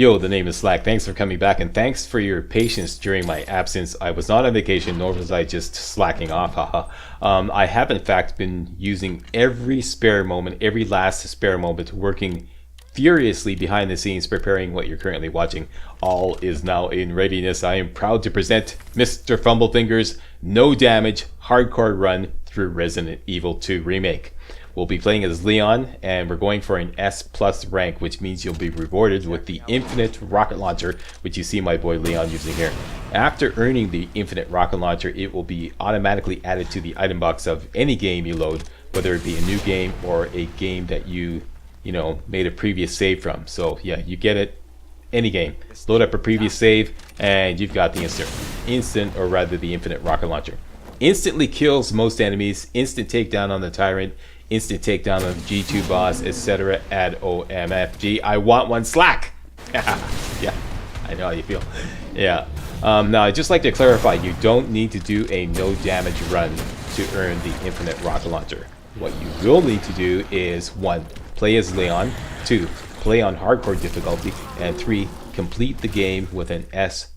Yo, the name is Slack. Thanks for coming back, and thanks for your patience during my absence. I was not on vacation, nor was I just slacking off, haha. I have in fact been using every spare moment, every last spare moment, working furiously behind the scenes, preparing what you're currently watching. All is now in readiness. I am proud to present Mr. Fumblefingers' no damage hardcore run through Resident Evil 2 Remake. We'll be playing as Leon, and we're going for an S+ rank, which means you'll be rewarded with the infinite rocket launcher, which you see my boy Leon using here. After earning the infinite rocket launcher, it will be automatically added to the item box of any game you load, whether it be a new game or a game that you made a previous save from. So yeah, you get it any game. Load up a previous save, and you've got the the infinite rocket launcher. Instantly kills most enemies, instant takedown on the tyrant, instant takedown on the G2 boss, etc. Add OMFG. I want one Slack! Yeah, I know how you feel. Yeah. Now, I'd just like to clarify, you don't need to do a no damage run to earn the infinite rocket launcher. What you will need to do is 1. Play as Leon, 2. Play on hardcore difficulty, and 3. Complete the game with an S+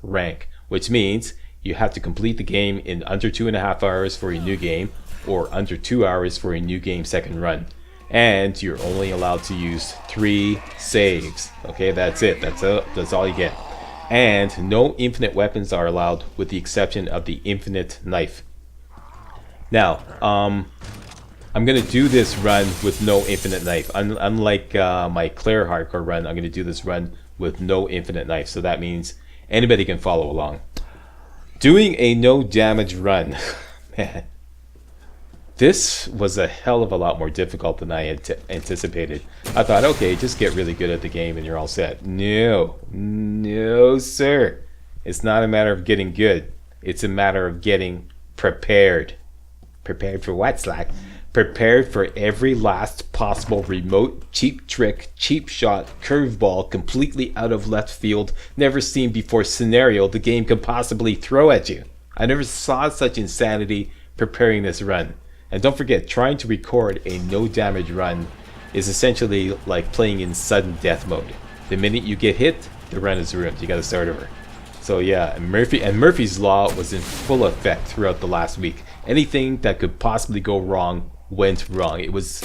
rank, which means you have to complete the game in under 2.5 hours for a new game, or under 2 hours for a new game second run. And you're only allowed to use 3 saves. Okay, that's it. That's all you get. And no infinite weapons are allowed, with the exception of the infinite knife. Now, I'm gonna do this run with no infinite knife. Unlike my Claire hardcore run, I'm gonna do this run with no infinite knife. So that means anybody can follow along. Doing a no damage run, man. This was a hell of a lot more difficult than I had anticipated. I thought, okay, just get really good at the game and you're all set. No, sir. It's not a matter of getting good. It's a matter of getting prepared. Prepared for what, Slack? Prepared for every last possible remote, cheap trick, cheap shot, curveball, completely out of left field, never seen before scenario the game could possibly throw at you. I never saw such insanity preparing this run. And don't forget, trying to record a no damage run is essentially like playing in sudden death mode. The minute you get hit, the run is ruined. You gotta start over. So yeah, Murphy's Law was in full effect throughout the last week. Anything that could possibly go wrong went wrong. It was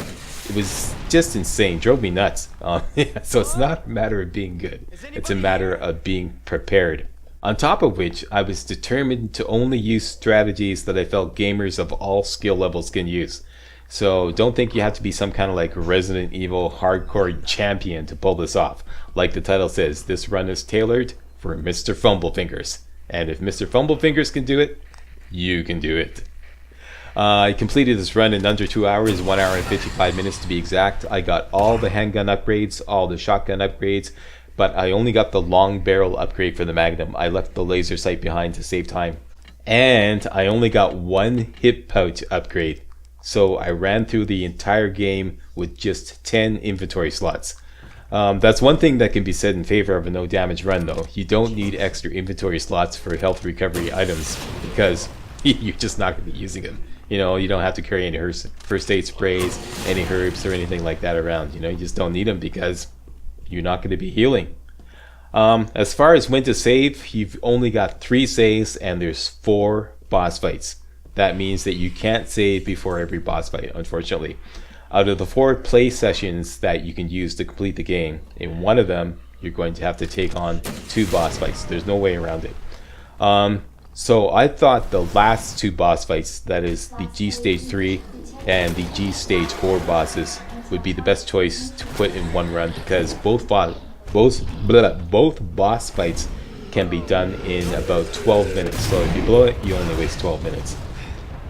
just insane. Drove me nuts. Yeah, so it's not a matter of being good. It's a matter of being prepared. On top of which, I was determined to only use strategies that I felt gamers of all skill levels can use. So don't think you have to be some kind of like Resident Evil hardcore champion to pull this off. Like the title says, this run is tailored for Mr. Fumblefingers. And if Mr. Fumblefingers can do it, you can do it. I completed this run in under 2 hours, 1 hour and 55 minutes to be exact. I got all the handgun upgrades, all the shotgun upgrades, but I only got the long barrel upgrade for the Magnum. I left the laser sight behind to save time. And I only got 1 hip pouch upgrade. So I ran through the entire game with just 10 inventory slots. That's one thing that can be said in favor of a no damage run though. You don't need extra inventory slots for health recovery items because you're just not going to be using them. You don't have to carry any first aid sprays, any herbs or anything like that around. You just don't need them because you're not going to be healing. As far as when to save, you've only got 3 saves and there's 4 boss fights. That means that you can't save before every boss fight, unfortunately. Out of the 4 play sessions that you can use to complete the game, in one of them, you're going to have to take on 2 boss fights. There's no way around it. So I thought the last 2 boss fights, that is the G Stage 3 and the G Stage 4 bosses, would be the best choice to put in one run because both boss fights can be done in about 12 minutes. So if you blow it, you only waste 12 minutes.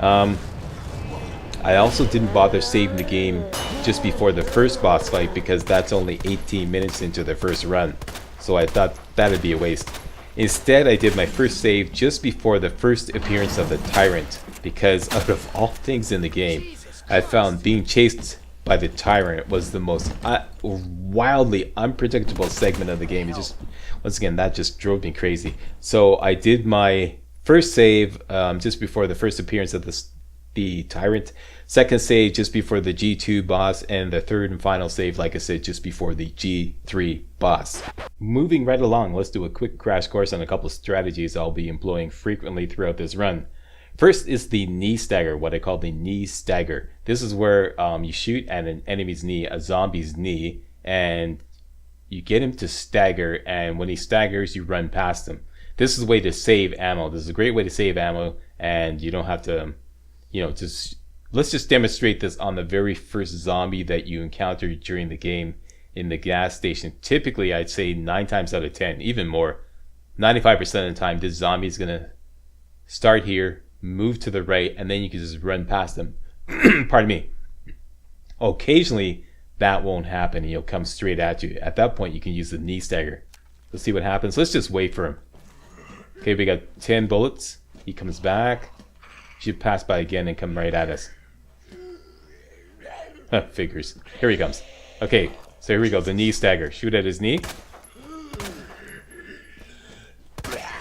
I also didn't bother saving the game just before the first boss fight because that's only 18 minutes into the first run. So I thought that'd be a waste. Instead, I did my first save just before the first appearance of the Tyrant because out of all things in the game, I found being chased by the Tyrant was the most wildly unpredictable segment of the game. It just, once again, that just drove me crazy. So I did my first save just before the first appearance of the Tyrant, second save just before the G2 boss, and the third and final save, like I said, just before the G3 boss. Moving right along, let's do a quick crash course on a couple of strategies I'll be employing frequently throughout this run. First is the knee stagger, what I call the knee stagger. This is where you shoot at an enemy's knee, a zombie's knee, and you get him to stagger, and when he staggers, you run past him. This is a way to save ammo. This is a great way to save ammo, and you don't have to, let's just demonstrate this on the very first zombie that you encounter during the game in the gas station. Typically, I'd say 9 times out of 10, even more, 95% of the time, this zombie is going to start here, move to the right, and then you can just run past them. Pardon me. Occasionally, that won't happen, and he'll come straight at you. At that point, you can use the knee stagger. Let's see what happens. Let's just wait for him. Okay, we got 10 bullets. He comes back. Should pass by again and come right at us. Figures. Here he comes. Okay, so here we go. The knee stagger. Shoot at his knee.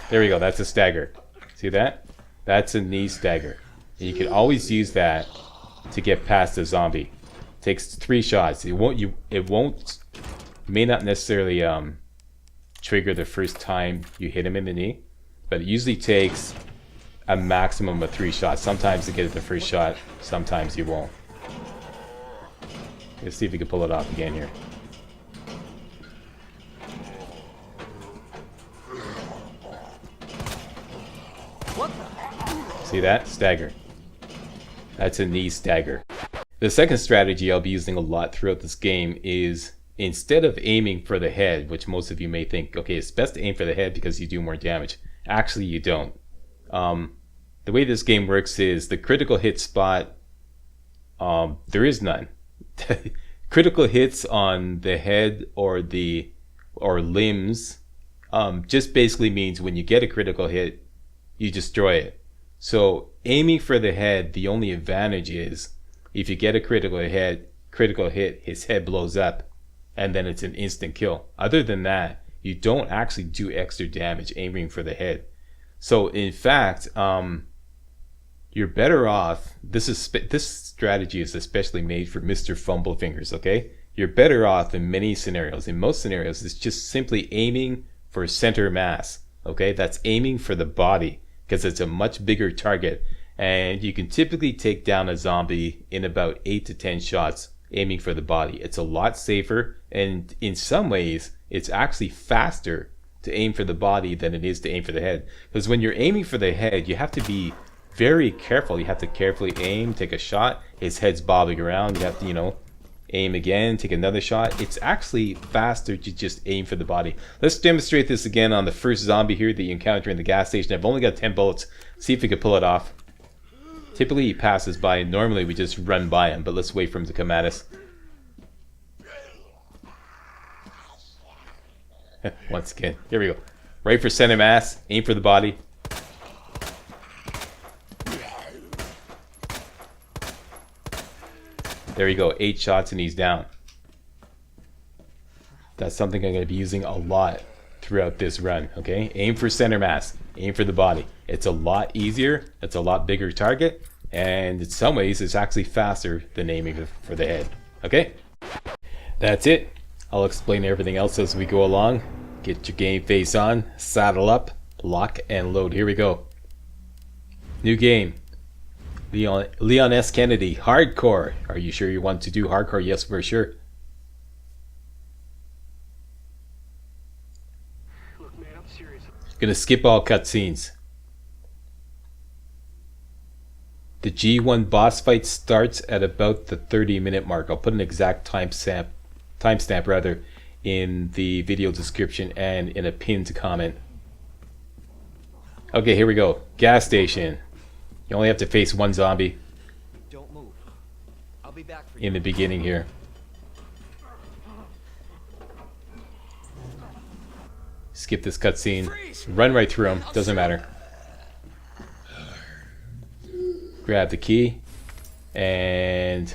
There we go. That's a stagger. See that? That's a knee stagger. And you can always use that to get past the zombie. Takes 3 shots. It may not necessarily trigger the first time you hit him in the knee, but it usually takes a maximum of 3 shots. Sometimes you get it the first shot, sometimes you won't. Let's see if we can pull it off again here. See that? Stagger. That's a knee stagger. The second strategy I'll be using a lot throughout this game is, instead of aiming for the head, which most of you may think, okay, it's best to aim for the head because you do more damage. Actually, you don't. The way this game works is the critical hit spot, there is none. Critical hits on the head or limbs just basically means when you get a critical hit, you destroy it. So aiming for the head, the only advantage is if you get a critical hit, his head blows up, and then it's an instant kill. Other than that, you don't actually do extra damage aiming for the head. So in fact, you're better off. This strategy is especially made for Mr. Fumblefingers. Okay, you're better off in many scenarios. In most scenarios, it's just simply aiming for center mass. Okay, that's aiming for the body because it's a much bigger target, and you can typically take down a zombie in about 8 to 10 shots aiming for the body. It's a lot safer, and in some ways, it's actually faster to aim for the body than it is to aim for the head. Because when you're aiming for the head, you have to be very careful. You have to carefully aim, take a shot. His head's bobbing around. You have to, aim again, take another shot. It's actually faster to just aim for the body. Let's demonstrate this again on the first zombie here that you encounter in the gas station. I've only got 10 bullets. See if we can pull it off. Typically he passes by. Normally we just run by him, but let's wait for him to come at us. Once again, here we go. Right for center mass, aim for the body. There you go, 8 shots and he's down. That's something I'm going to be using a lot throughout this run, okay? Aim for center mass, aim for the body. It's a lot easier, it's a lot bigger target, and in some ways it's actually faster than aiming for the head, okay? That's it. I'll explain everything else as we go along. Get your game face on, saddle up, lock and load. Here we go. New game. Leon S. Kennedy, hardcore. Are you sure you want to do hardcore? Yes, we're sure. Look, man, I'm serious. Gonna skip all cutscenes. The G1 boss fight starts at about the 30-minute mark. I'll put an exact timestamp rather in the video description and in a pinned comment. Okay, here we go. Gas station. You only have to face one zombie. Don't move. I'll be back for you. In the beginning here. Skip this cutscene. Run right through him. Doesn't matter. Grab the key and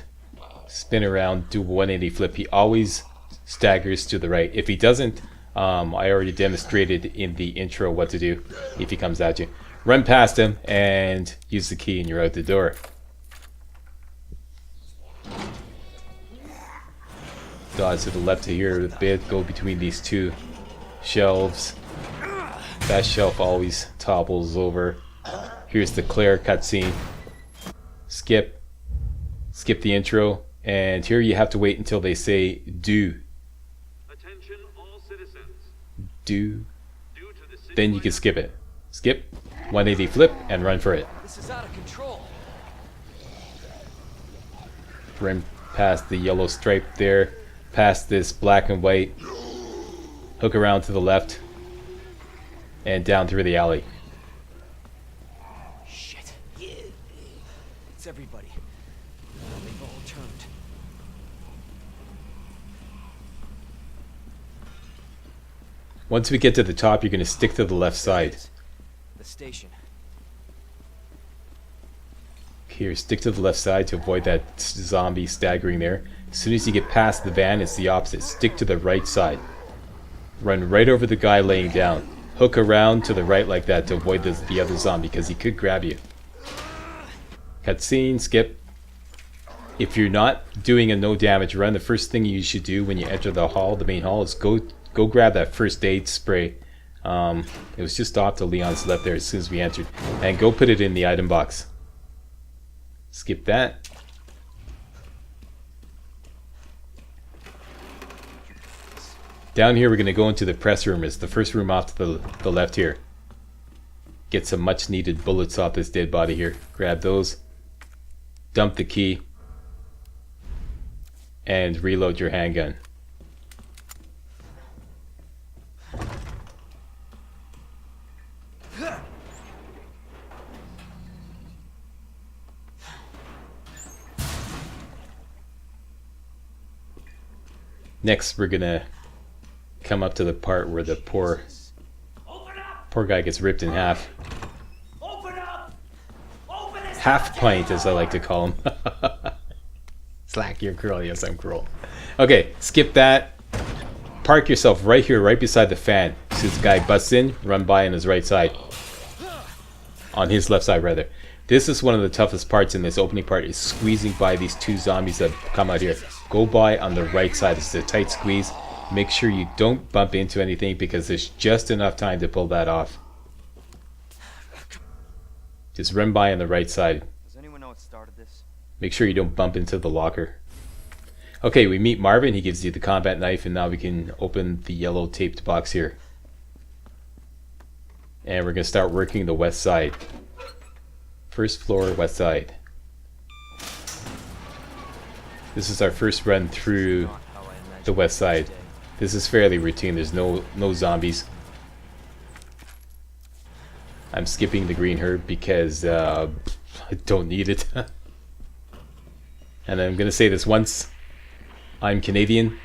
spin around. Do a 180 flip. He always staggers to the right. If he doesn't, I already demonstrated in the intro what to do if he comes at you. Run past him and use the key and you're out the door. Dodge to the left here a bit, go between these two shelves. That shelf always topples over. Here's the Claire cutscene. Skip the intro, and here you have to wait until they say do. Attention all citizens. Do. Due to the city Then you can skip it. Skip, 180 flip, and run for it. This is out of control. Run past the yellow stripe there, past this black and white, hook around to the left, and down through the alley. Shit. It's everybody. They've all turned. Once we get to the top, you're going to stick to the left side. The station. Here, stick to the left side to avoid that zombie staggering there. As soon as you get past the van, it's the opposite. Stick to the right side. Run right over the guy laying down. Hook around to the right like that to avoid the other zombie, because he could grab you. Cutscene, skip. If you're not doing a no damage run, the first thing you should do when you enter the hall, the main hall, is go grab that first aid spray. It was just off to Leon's left there as soon as we entered. And go put it in the item box. Skip that. Down here we're going to go into the press room. It's the first room off to the left here. Get some much needed bullets off this dead body here. Grab those. Dump the key. And reload your handgun. Next, we're gonna come up to the part where the poor guy gets ripped in half. Half pint, as I like to call him. Slack, you're cruel. Yes, I'm cruel. Okay, skip that. Park yourself right here, right beside the fan. So this guy busts in, run by on his right side. On his left side, rather. This is one of the toughest parts in this opening part, is squeezing by these two zombies that come out here. Go by on the right side. It's a tight squeeze. Make sure you don't bump into anything, because there's just enough time to pull that off. Just run by on the right side. Does anyone know what started this? Make sure you don't bump into the locker. Okay, we meet Marvin. He gives you the combat knife, and now we can open the yellow taped box here. And we're going to start working the west side. First floor, west side. This is our first run through the west side. This is fairly routine. There's no zombies. I'm skipping the green herb because I don't need it. And I'm going to say this once. I'm Canadian.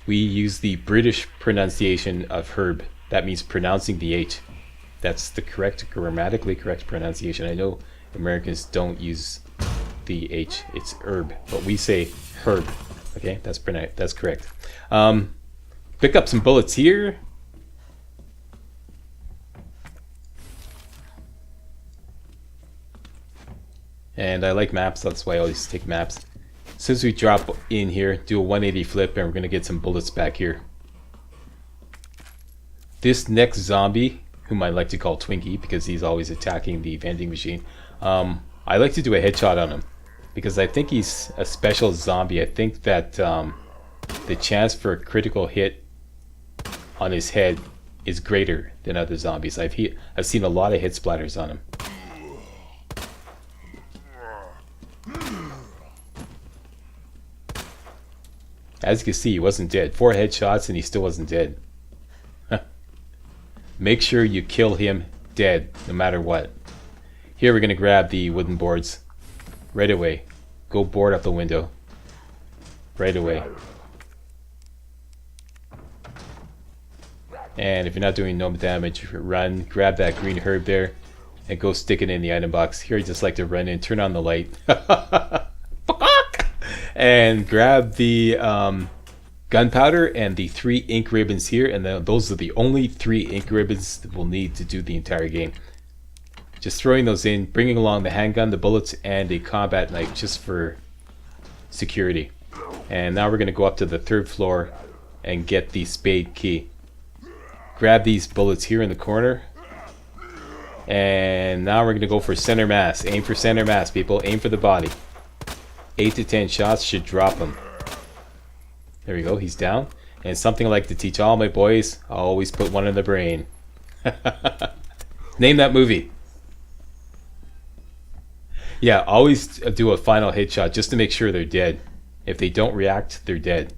We use the British pronunciation of herb. That means pronouncing the H. That's the correct, grammatically correct pronunciation. I know Americans don't use the H. It's herb, but we say herb. Okay, that's correct. Pick up some bullets here. And I like maps, that's why I always take maps. As soon as we drop in here, do a 180 flip, and we're gonna get some bullets back here. This next zombie, whom I like to call Twinkie because he's always attacking the vending machine, I like to do a headshot on him because I think he's a special zombie. I think that the chance for a critical hit on his head is greater than other zombies. I've seen a lot of hit splatters on him. As you can see, he wasn't dead. 4 headshots and he still wasn't dead. Make sure you kill him dead, no matter what. Here we're going to grab the wooden boards. Right away. Go board up the window. Right away. And if you're not doing no damage, run. Grab that green herb there and go stick it in the item box. Here I just like to run in, turn on the light. And grab the gunpowder and the 3 ink ribbons here, and those are the only 3 ink ribbons that we'll need to do the entire game. Just throwing those in, bringing along the handgun, the bullets, and a combat knife just for security. And now we're going to go up to the 3rd floor and get the spade key. grab these bullets here in the corner. And now we're going to go for center mass. Aim for center mass, people. Aim for the body. 8 to 10 shots should drop him. There we go. He's down. And something I like to teach all my boys, I always put one in the brain. Name that movie. Yeah, always do a final headshot just to make sure they're dead. If they don't react, they're dead.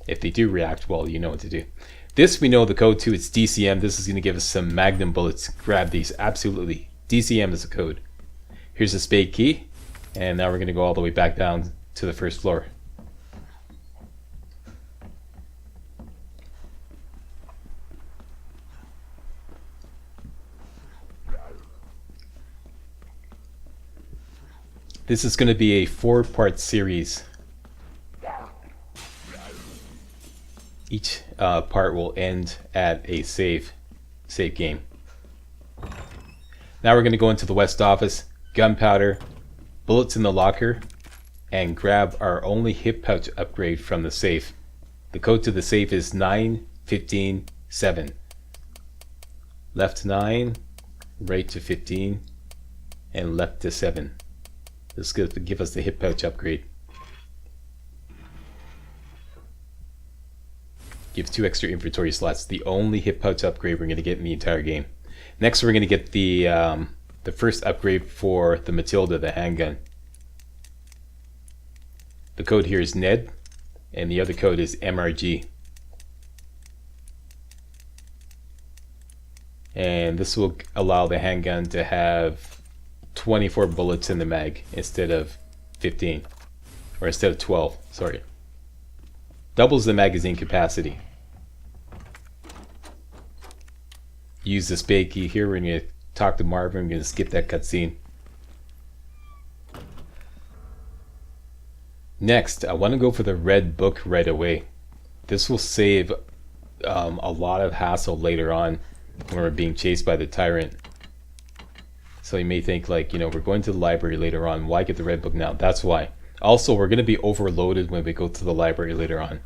If they do react, well, you know what to do. This we know the code to. It's DCM. This is going to give us some Magnum bullets. Grab these. Absolutely. DCM is the code. Here's the spade key. And now we're going to go all the way back down to the first floor. This is going to be a 4-part series. Each part will end at a save game. Now we're going to go into the West Office, gunpowder, bullets in the locker, and grab our only hip pouch upgrade from the safe. The code to the safe is 9157. Left 9, right to 15, and left to 7. This is going to give us the hip pouch upgrade. Gives 2 extra inventory slots. The only hip pouch upgrade we're going to get in the entire game. Next, we're going to get the first upgrade for the Matilda, the handgun. The code here is Ned, and the other code is MRG. And this will allow the handgun to have 24 bullets in the mag instead of 15, or instead of 12, sorry. Doubles the magazine capacity. Use the spade key here. We're going to talk to Marvin. I'm going to skip that cutscene. Next, I want to go for the red book right away. This will save a lot of hassle later on when we're being chased by the tyrant. So you may think, like, you know, we're going to the library later on. Why get the red book now? That's why. Also, we're going to be overloaded when we go to the library later on.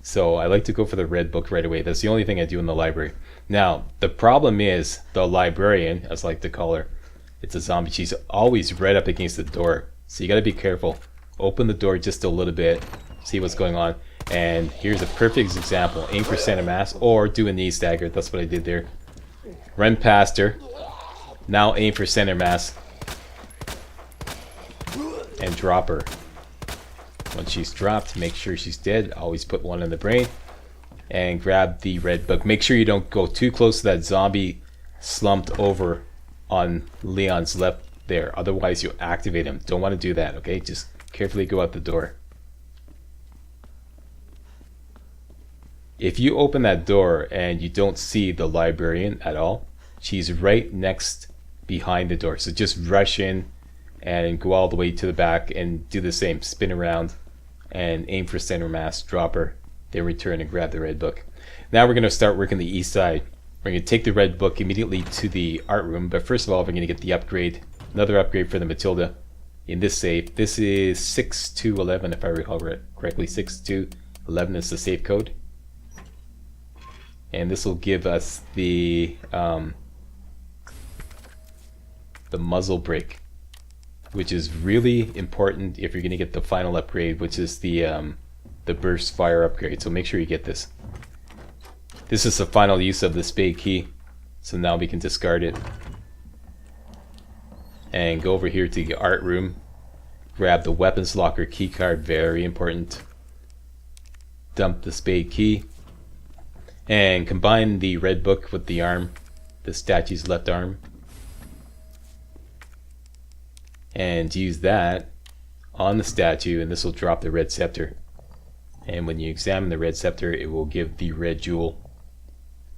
So I like to go for the red book right away. That's the only thing I do in the library. Now, the problem is the librarian, as I like to call her, it's a zombie. She's always right up against the door. So you got to be careful. Open the door just a little bit. See what's going on. And here's a perfect example. Aim for center mass or do a knee stagger. That's what I did there. Run past her. Now aim for center mass. And drop her. Once she's dropped, make sure she's dead. Always put one in the brain. And grab the red book. Make sure you don't go too close to that zombie slumped over on Leon's left there. Otherwise, you'll activate him. Don't want to do that, okay? Just carefully go out the door. If you open that door and you don't see the librarian at all, she's right next behind the door. So just rush in and go all the way to the back and do the same. Spin around and aim for center mass, drop her, then return and grab the red book. Now we're going to start working the east side. We're going to take the red book immediately to the art room, but first of all, we're going to get the upgrade, another upgrade for the Matilda in this safe. This is 6211 if I recall correctly. 6211 is the safe code. And this will give us the muzzle brake, which is really important if you're going to get the final upgrade, which is the burst fire upgrade. So make sure you get this. This is the final use of the spade key. So now we can discard it. And go over here to the art room. Grab the weapons locker key card, very important. Dump the spade key. And combine the red book with the arm, the statue's left arm. And use that on the statue, and this will drop the red scepter. And when you examine the red scepter, it will give the red jewel,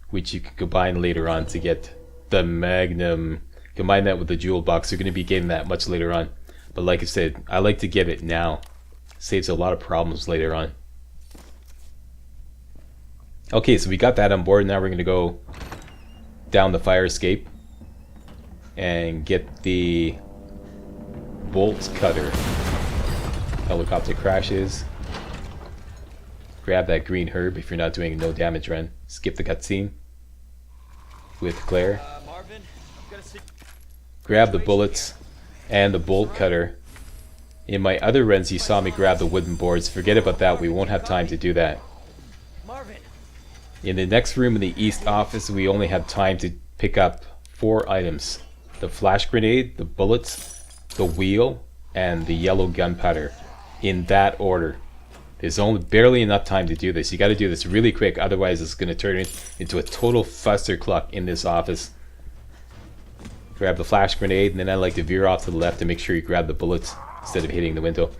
which you can combine later on to get the Magnum. Combine that with the jewel box. You're going to be getting that much later on. But like I said, I like to get it now. Saves a lot of problems later on. Okay, so we got that on board. Now we're going to go down the fire escape and get the bolt cutter. Helicopter crashes. Grab that green herb if you're not doing a no damage run. Skip the cutscene with Claire. Marvin, I've got to see. Grab the bullets and the bolt cutter. In my other runs you saw me grab the wooden boards. Forget about that, we won't have time to do that. Marvin. In the next room in the east office we only have time to pick up 4 items. The flash grenade, the bullets, the wheel, and the yellow gunpowder. In that order. There's only barely enough time to do this. You got to do this really quick, otherwise it's going to turn into a total fustercluck in this office. Grab the flash grenade, and then I like to veer off to the left to make sure you grab the bullets instead of hitting the window.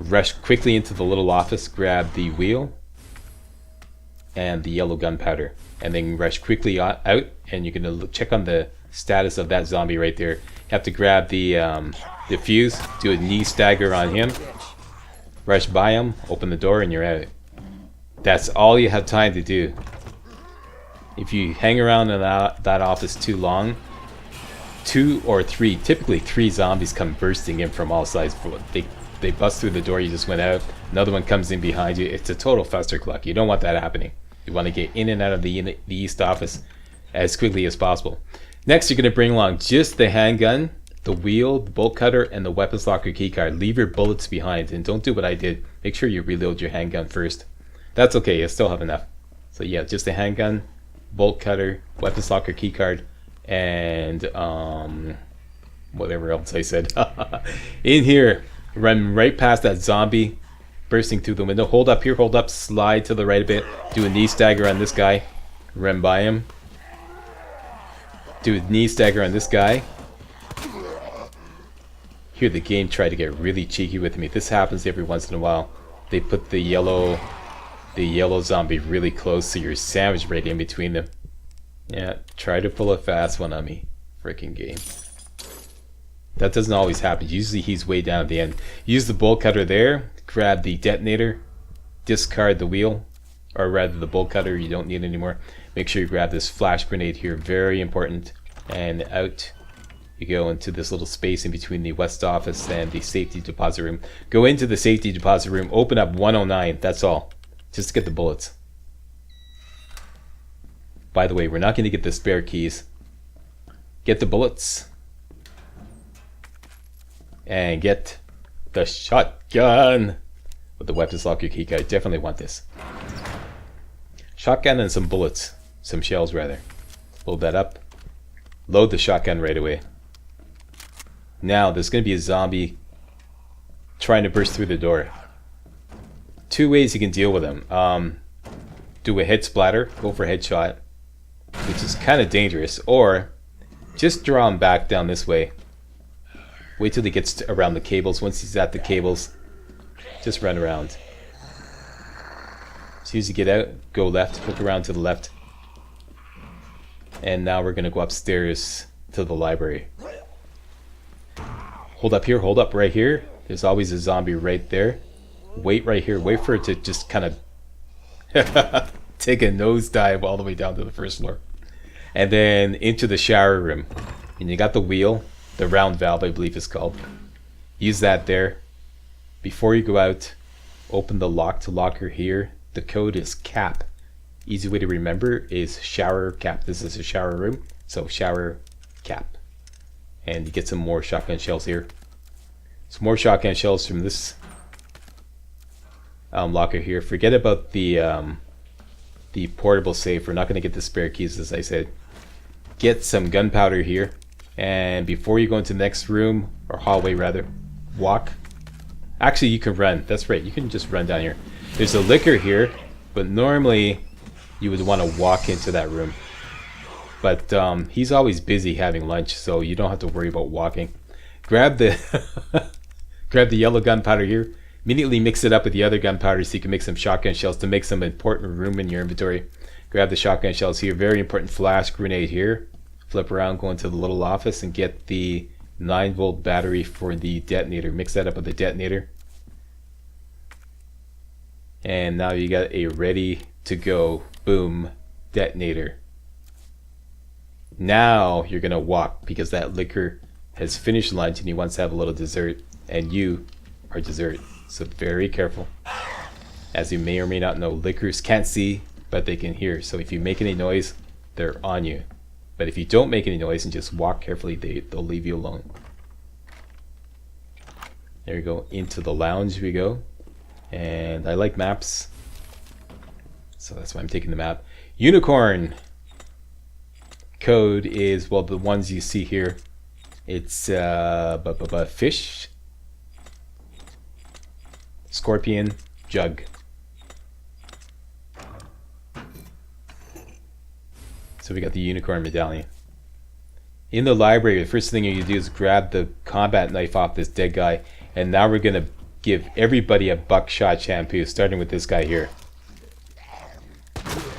Rush quickly into the little office, grab the wheel and the yellow gunpowder, and then rush quickly out, and you're going to check on the status of that zombie right there. You have to grab the fuse, do a knee stagger on him. Rush by him, open the door, and you're out. That's all you have time to do. If you hang around in that office too long, 2 or 3, typically 3 zombies come bursting in from all sides. They bust through the door you just went out. Another one comes in behind you. It's a total fustercluck. You don't want that happening. You want to get in and out of the east office as quickly as possible. Next, you're going to bring along just the handgun, the wheel, the bolt cutter, and the weapons locker keycard. Leave your bullets behind and don't do what I did. Make sure you reload your handgun first. That's okay, you still have enough. So yeah, just the handgun, bolt cutter, weapons locker keycard, and whatever else I said. In here, run right past that zombie bursting through the window. Hold up here, hold up, slide to the right a bit. Do a knee stagger on this guy. Run by him. Do a knee stagger on this guy. Here the game tried to get really cheeky with me. This happens every once in a while. They put the yellow zombie really close so you're sandwiched right in between them. Yeah, try to pull a fast one on me. Freaking game. That doesn't always happen. Usually he's way down at the end. Use the bolt cutter there. Grab the detonator. Discard the wheel. Or rather the bolt cutter you don't need anymore. Make sure you grab this flash grenade here. Very important. And out you go into this little space in between the west office and the safety deposit room. Go into the safety deposit room. Open up 109. That's all. Just to get the bullets. By the way, we're not going to get the spare keys. Get the bullets. And get the shotgun. With the weapons locker keycard. I definitely want this. Shotgun and some bullets. Some shells rather. Load that up. Load the shotgun right away. Now there's going to be a zombie trying to burst through the door. 2 ways you can deal with him. Do a head splatter. Go for a headshot. Which is kind of dangerous. Or just draw him back down this way. Wait till he gets around the cables. Once he's at the cables, just run around. As soon as you get out, go left, hook around to the left. And now we're going to go upstairs to the library. Hold up here, hold up right here. There's always a zombie right there. Wait right here, wait for it to just kind of take a nosedive all the way down to the first floor. And then into the shower room. And you got the wheel, the round valve I believe it's called. Use that there. Before you go out, open the lock to locker here. The code is CAP. Easy way to remember is shower cap. This is a shower room, so shower cap. And you get some more shotgun shells here. Some more shotgun shells from this locker here. Forget about the portable safe. We're not going to get the spare keys, as I said. Get some gunpowder here. And before you go into the next room, or hallway rather, walk. Actually, you can run. That's right. You can just run down here. There's a liquor here, but normally you would want to walk into that room. But he's always busy having lunch, so you don't have to worry about walking. Grab the grab the yellow gunpowder here. Immediately mix it up with the other gunpowder so you can make some shotgun shells to make some important room in your inventory. Grab the shotgun shells here. Very important flash grenade here. Flip around, go into the little office and get the 9-volt battery for the detonator. Mix that up with the detonator. And now you got a ready to go, boom, detonator. Now you're gonna walk because that liquor has finished lunch and he wants to have a little dessert, and you are dessert, so very careful. As you may or may not know, lickers can't see, but they can hear. So if you make any noise, they're on you. But if you don't make any noise and just walk carefully, they'll leave you alone. There we go. Into the lounge we go. And I like maps, so that's why I'm taking the map. Unicorn code is, well, the ones you see here. It's fish, scorpion, jug. So we got the unicorn medallion. In the library, the first thing you do is grab the combat knife off this dead guy, and now we're gonna give everybody a buckshot shampoo, starting with this guy here.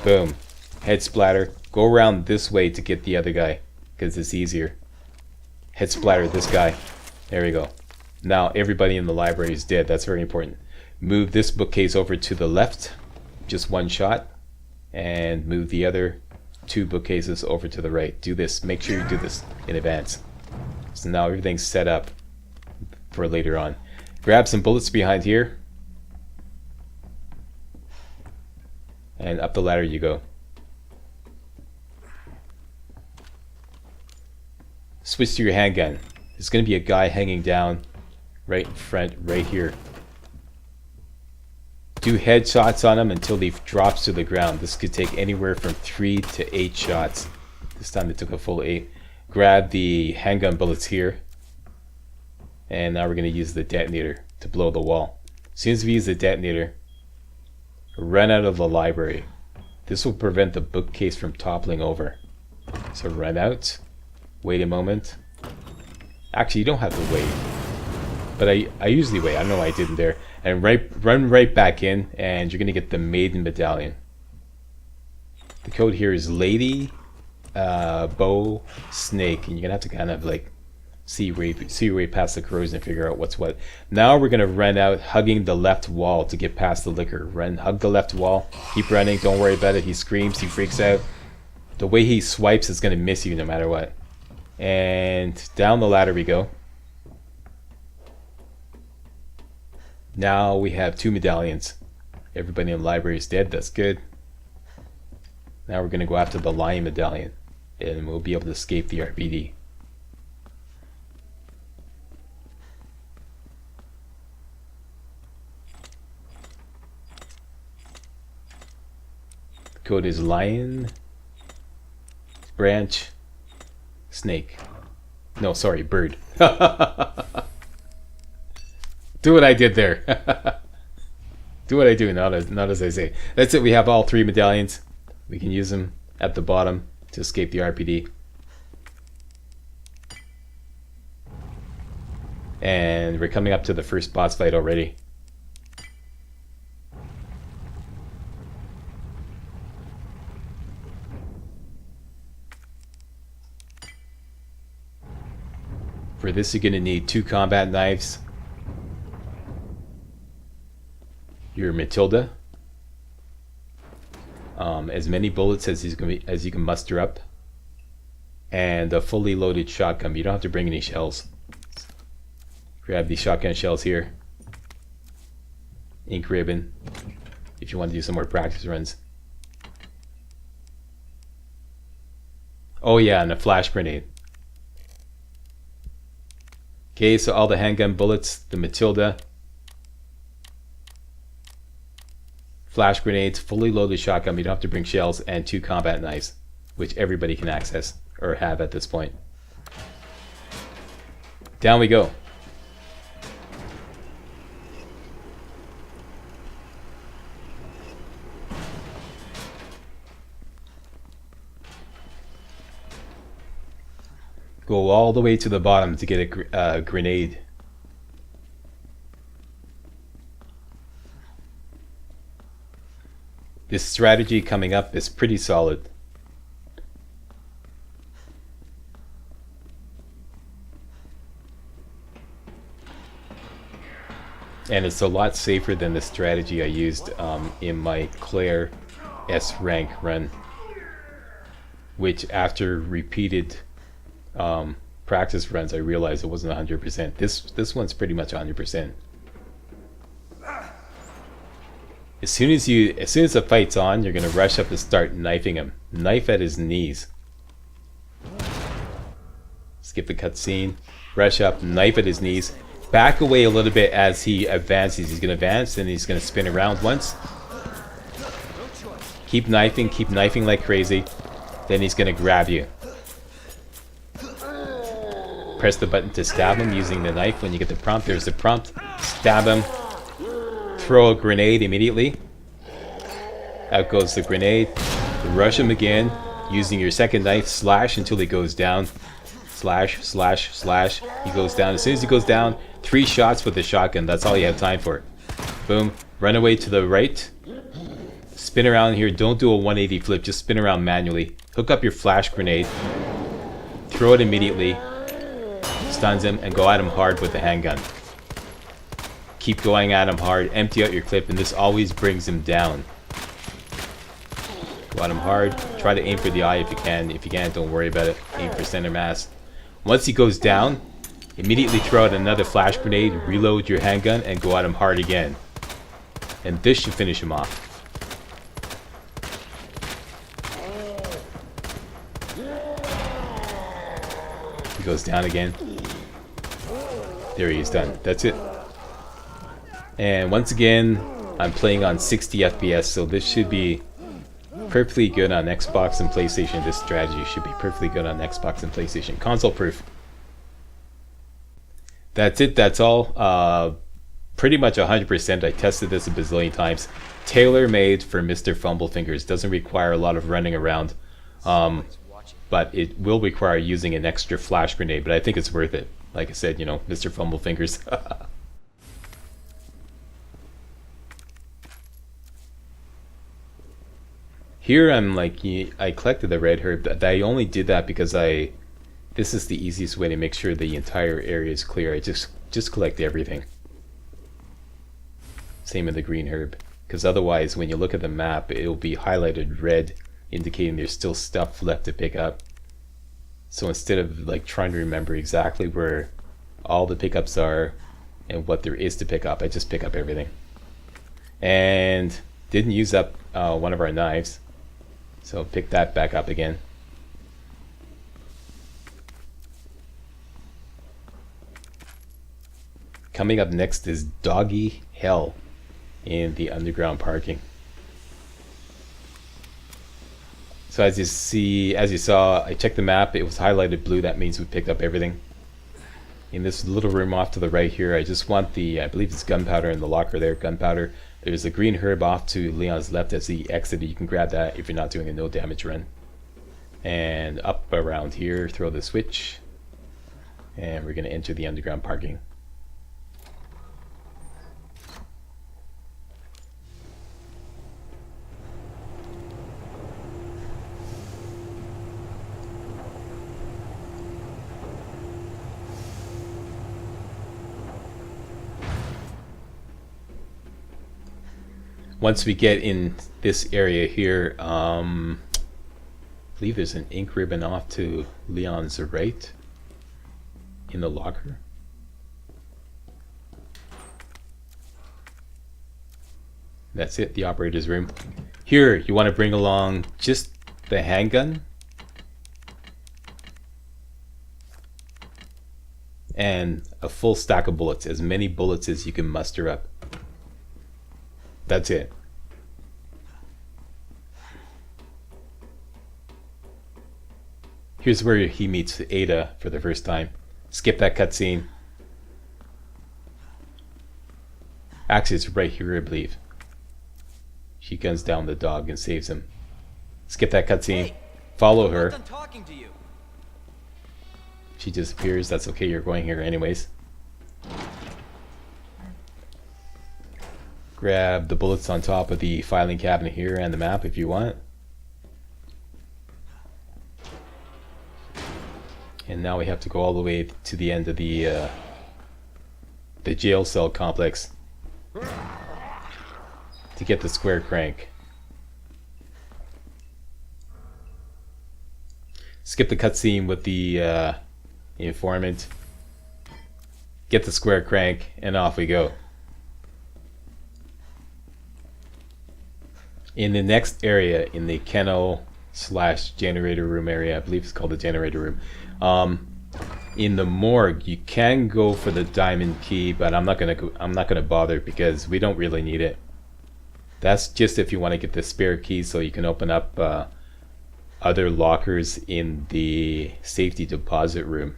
Boom. Head splatter. Go around this way to get the other guy, because it's easier. Head splatter this guy. There we go. Now everybody in the library is dead. That's very important. Move this bookcase over to the left. Just one shot. And move the other 2 bookcases over to the right. Do this. Make sure you do this in advance. So now everything's set up for later on. Grab some bullets behind here. And up the ladder you go. Switch to your handgun. There's going to be a guy hanging down right in front, right here. Do headshots on him until he drops to the ground. This could take anywhere from 3 to 8 shots. This time it took a full 8. Grab the handgun bullets here. And now we're going to use the detonator to blow the wall. As soon as we use the detonator, run out of the library. This will prevent the bookcase from toppling over. So run out. Wait a moment. Actually, you don't have to wait. But I usually wait. I don't know why I didn't there. And run right back in, and you're going to get the maiden medallion. The code here is lady, bow, snake. And you're going to have to kind of like see your way past the crows and figure out what's what. Now we're going to run out hugging the left wall to get past the licker. Hug the left wall. Keep running. Don't worry about it. He screams. He freaks out. The way he swipes is going to miss you no matter what. And down the ladder we go. Now we have 2 medallions. Everybody in the library is dead. That's good. Now we're going to go after the lion medallion. And we'll be able to escape the RPD. The code is lion, branch, snake. No, sorry, bird. Do what I did there. Do what I do, not as I say. That's it. We have all 3 medallions. We can use them at the bottom to escape the RPD. And we're coming up to the first boss fight already. For this, you're going to need 2 combat knives, your Matilda, as many bullets as you can muster up, and a fully loaded shotgun. You don't have to bring any shells. Grab these shotgun shells here. Ink ribbon, if you want to do some more practice runs. Oh yeah, and a flash grenade. Okay, so all the handgun bullets, the Matilda, flash grenades, fully loaded shotgun, you don't have to bring shells, and 2 combat knives, which everybody can access, or have at this point. Down we go. Go all the way to the bottom to get a grenade. This strategy coming up is pretty solid. And it's a lot safer than the strategy I used in my Claire S rank run, which after repeated practice runs I realized it wasn't 100%. This one's pretty much 100%. As soon as the fight's on, you're gonna rush up and start knifing him. Knife at his knees. Skip the cutscene. Rush up, knife at his knees. Back away a little bit as he advances. He's gonna advance and he's gonna spin around once. Keep knifing like crazy. Then he's gonna grab you. Press the button to stab him using the knife. When you get the prompt, there's the prompt. Stab him. Throw a grenade immediately. Out goes the grenade. Rush him again using your second knife. Slash until he goes down. Slash, slash, slash. He goes down. As soon as he goes down, 3 shots with the shotgun. That's all you have time for. Boom. Run away to the right. Spin around here. Don't do a 180 flip. Just spin around manually. Hook up your flash grenade. Throw it immediately. Stuns him and go at him hard with the handgun. Keep going at him hard. Empty out your clip, and this always brings him down. Go at him hard. Try to aim for the eye if you can. If you can't, don't worry about it. Aim for center mass. Once he goes down, immediately throw out another flash grenade, reload your handgun, and go at him hard again. And this should finish him off. He goes down again. There he is, done. That's it. And once again, I'm playing on 60 FPS, so this should be perfectly good on Xbox and PlayStation. This strategy should be perfectly good on Xbox and PlayStation. Console proof. That's it. That's all. Pretty much 100%. I tested this a bazillion times. Tailor-made for Mr. Fumblefingers. Doesn't require a lot of running around. But it will require using an extra flash grenade. But I think it's worth it. Like I said, you know, Mr. Fumblefingers. Here I'm like, I collected the red herb. I only did that because this is the easiest way to make sure the entire area is clear. I just collect everything. Same with the green herb. Because otherwise, when you look at the map, it'll be highlighted red, indicating there's still stuff left to pick up. So instead of like trying to remember exactly where all the pickups are and what there is to pick up, I just pick up everything. And didn't use up one of our knives. So pick that back up again. Coming up next is Doggy Hell in the underground parking. So as you saw, I checked the map. It was highlighted blue. That means we picked up everything. In this little room off to the right here, I just want the, I believe it's gunpowder in the locker there, gunpowder. There's a green herb off to Leon's left as he exited. You can grab that if you're not doing a no damage run. And up around here, throw the switch. And we're going to enter the underground parking. Once we get in this area here, I believe there's an ink ribbon off to Leon's right in the locker. That's it, the operator's room. Here, you want to bring along just the handgun and a full stack of bullets, as many bullets as you can muster up. That's it. Here's where he meets Ada for the first time. Skip that cutscene. Actually, it's right here, I believe. She guns down the dog and saves him. Skip that cutscene. Follow her. I'm talking to you. She disappears. That's okay, you're going here anyways. Grab the bullets on top of the filing cabinet here and the map if you want. And now we have to go all the way to the end of the jail cell complex to get the square crank. Skip the cutscene with the informant. Get the square crank and off we go. In the next area, in the kennel slash generator room area, I believe it's called the generator room. In the morgue, you can go for the diamond key, but I'm not gonna bother because we don't really need it. That's just if you want to get the spare key so you can open up other lockers in the safety deposit room.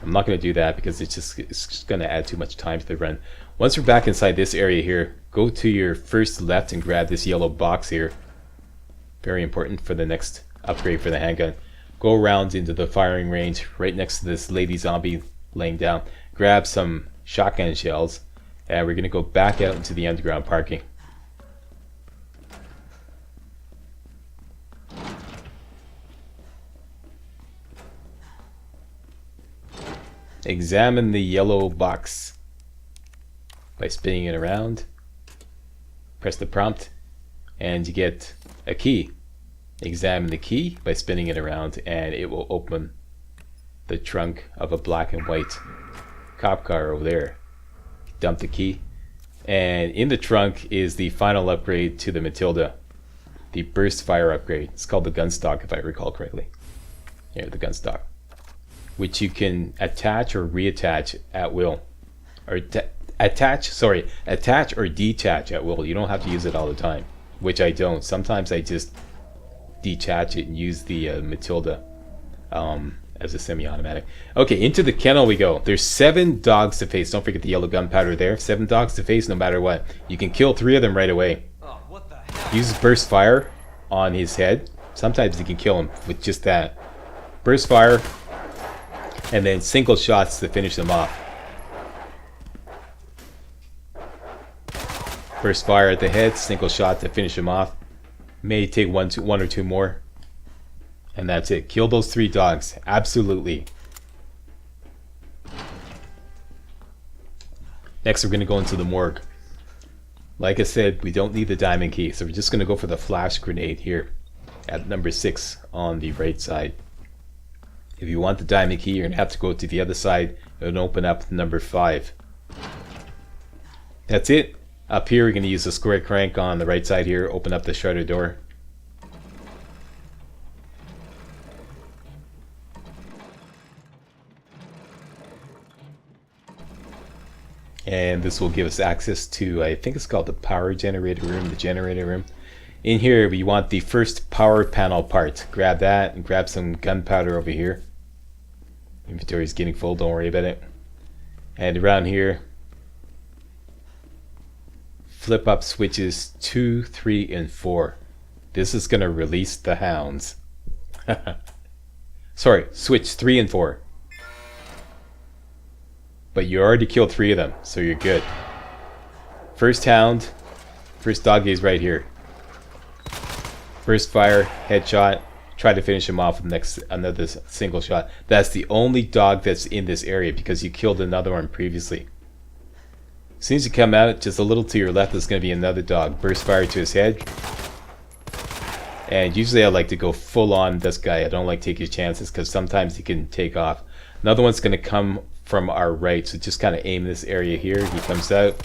I'm not going to do that because it's just going to add too much time to the run. Once we're back inside this area here, go to your first left and grab this yellow box here. Very important for the next upgrade for the handgun. Go around into the firing range right next to this lady zombie laying down. Grab some shotgun shells, and we're going to go back out into the underground parking. Examine the yellow box by spinning it around. Press the prompt and you get a key. Examine the key by spinning it around and it will open the trunk of a black and white cop car over there. Dump the key, and in the trunk is the final upgrade to the Matilda, the burst fire upgrade. It's called the gun stock if I recall correctly. Here, the gun stock, which you can attach or reattach at will, or attach or detach at will. You don't have to use it all the time, which I don't. Sometimes I just detach it and use the Matilda as a semi-automatic. Okay, into the kennel we go. There's 7 dogs to face. Don't forget the yellow gunpowder there. 7 dogs to face no matter what. You can kill 3 of them right away. Oh, what the hell? Use burst fire on his head. Sometimes you can kill him with just that. Burst fire, and then single shots to finish them off. Burst fire at the head, single shot to finish him off. May take one or two more. And that's it. Kill those 3 dogs. Absolutely. Next we're going to go into the morgue. Like I said, we don't need the diamond key, so we're just going to go for the flash grenade here at number 6 on the right side. If you want the diamond key, you're going to have to go to the other side and open up number 5. That's it. Up here, we're going to use the square crank on the right side here. Open up the shutter door. And this will give us access to, I think it's called the power generator room, the generator room. In here, we want the first power panel part. Grab that and grab some gunpowder over here. Inventory is getting full, don't worry about it. And around here, flip up switches 2, 3, and 4. This is going to release the hounds. Sorry, switch 3 and 4. But you already killed 3 of them, so you're good. First hound, first doggy is right here. First fire, headshot. Try to finish him off with another single shot. That's the only dog that's in this area because you killed another one previously. As soon as you come out, just a little to your left, there's going to be another dog. Burst fire to his head. And usually I like to go full on this guy. I don't like taking chances because sometimes he can take off. Another one's going to come from our right, so just kind of aim this area here. He comes out.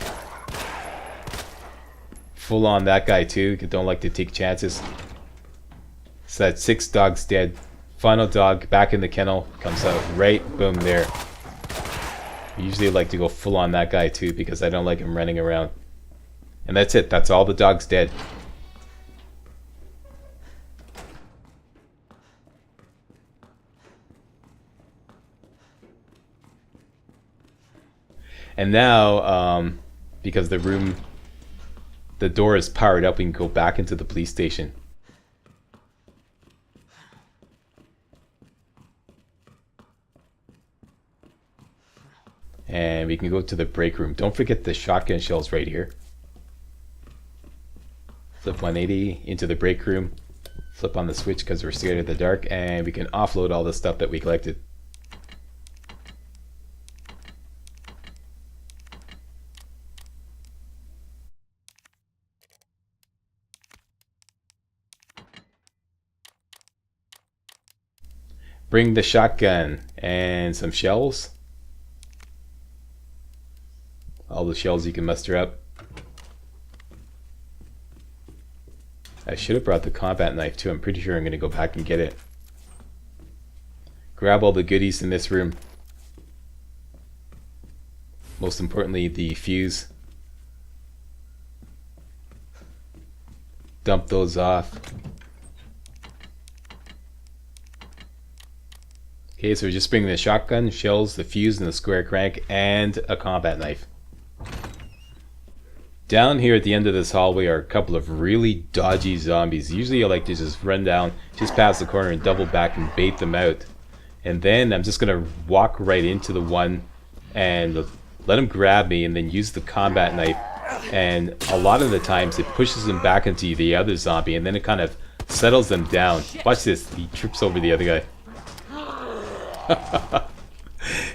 Full on that guy too. I don't like to take chances. So that's 6 dogs dead. Final dog back in the kennel. Comes out right, boom, there. I usually like to go full on that guy too because I don't like him running around. And that's it. That's all the dogs dead. And now, because the door is powered up, we can go back into the police station. And we can go to the break room. Don't forget the shotgun shells right here. Flip 180 into the break room. Flip on the switch because we're scared of the dark. And we can offload all the stuff that we collected. Bring the shotgun and some shells. All the shells you can muster up. I should have brought the combat knife too. I'm pretty sure I'm going to go back and get it. Grab all the goodies in this room. Most importantly, the fuse. Dump those off. Okay, so we're just bringing the shotgun, shells, the fuse, and the square crank, and a combat knife. Down here at the end of this hallway are a couple of really dodgy zombies. Usually I like to just run down, just past the corner and double back and bait them out. And then I'm just going to walk right into the one and let him grab me and then use the combat knife. And a lot of the times it pushes them back into the other zombie and then it kind of settles them down. Watch this, he trips over the other guy.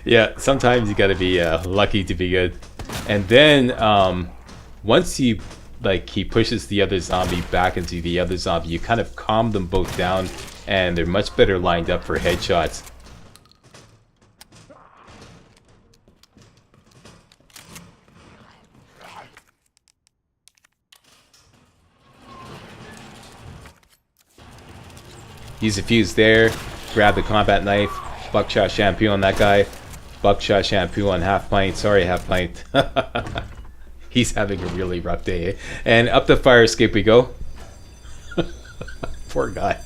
Yeah, sometimes you gotta be lucky to be good. And then once he pushes the other zombie back into the other zombie, you kind of calm them both down and they're much better lined up for headshots. Use the fuse there, grab the combat knife, buckshot shampoo on that guy, buckshot shampoo on Half Pint, sorry Half Pint. He's having a really rough day. Eh? And up the fire escape we go. Poor guy.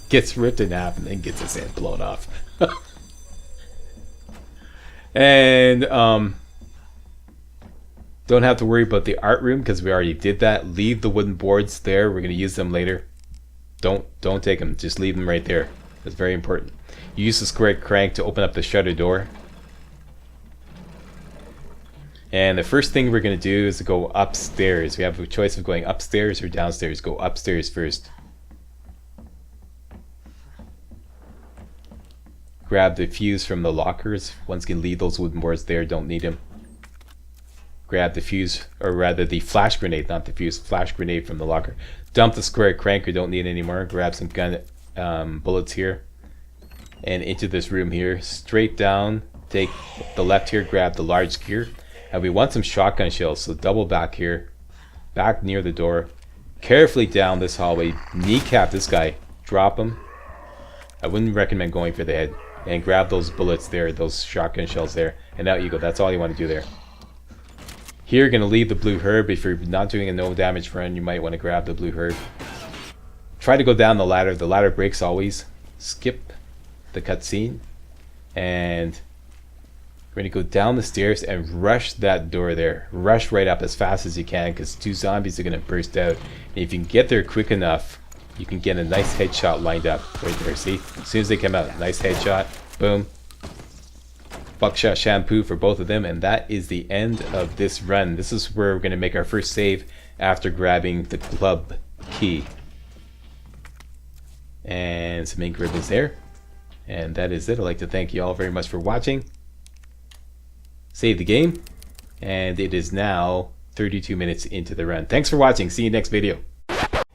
Gets ripped in half and then gets his head blown off. And don't have to worry about the art room because we already did that. Leave the wooden boards there, we're going to use them later. Don't take them, just leave them right there. That's very important. You use the square crank to open up the shutter door. And the first thing we're going to do is to go upstairs. We have a choice of going upstairs or downstairs. Go upstairs first. Grab the fuse from the lockers. Once again, leave those wooden boards there, don't need them. Grab the fuse, or rather the flash grenade, not the fuse, flash grenade from the locker. Dump the square crank, we don't need it anymore. Grab some gun bullets here. And into this room here, straight down, take the left here, grab the large gear. And we want some shotgun shells, so double back here, back near the door. Carefully down this hallway, kneecap this guy, drop him. I wouldn't recommend going for the head. And grab those bullets there, those shotgun shells there. And out you go, that's all you want to do there. Here, you're going to leave the blue herb. If you're not doing a no damage run, you might want to grab the blue herb. Try to go down the ladder. The ladder breaks always. Skip the cutscene. And we're going to go down the stairs and rush that door there. Rush right up as fast as you can because two zombies are going to burst out. And if you can get there quick enough, you can get a nice headshot lined up right there. See? As soon as they come out, nice headshot. Boom. Buckshot shampoo for both of them, and that is the end of this run. This is where we're going to make our first save after grabbing the club key. And some ink ribbons there. And that is it. I'd like to thank you all very much for watching. Save the game. And it is now 32 minutes into the run. Thanks for watching. See you next video.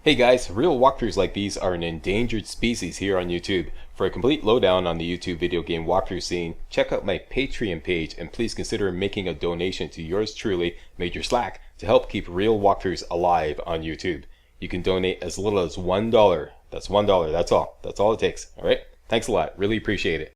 Hey guys, real walkthroughs like these are an endangered species here on YouTube. For a complete lowdown on the YouTube video game walkthrough scene, check out my Patreon page and please consider making a donation to yours truly, Major Slack, to help keep real walkthroughs alive on YouTube. You can donate as little as $1. That's $1, that's all. That's all it takes. Alright? Thanks a lot. Really appreciate it.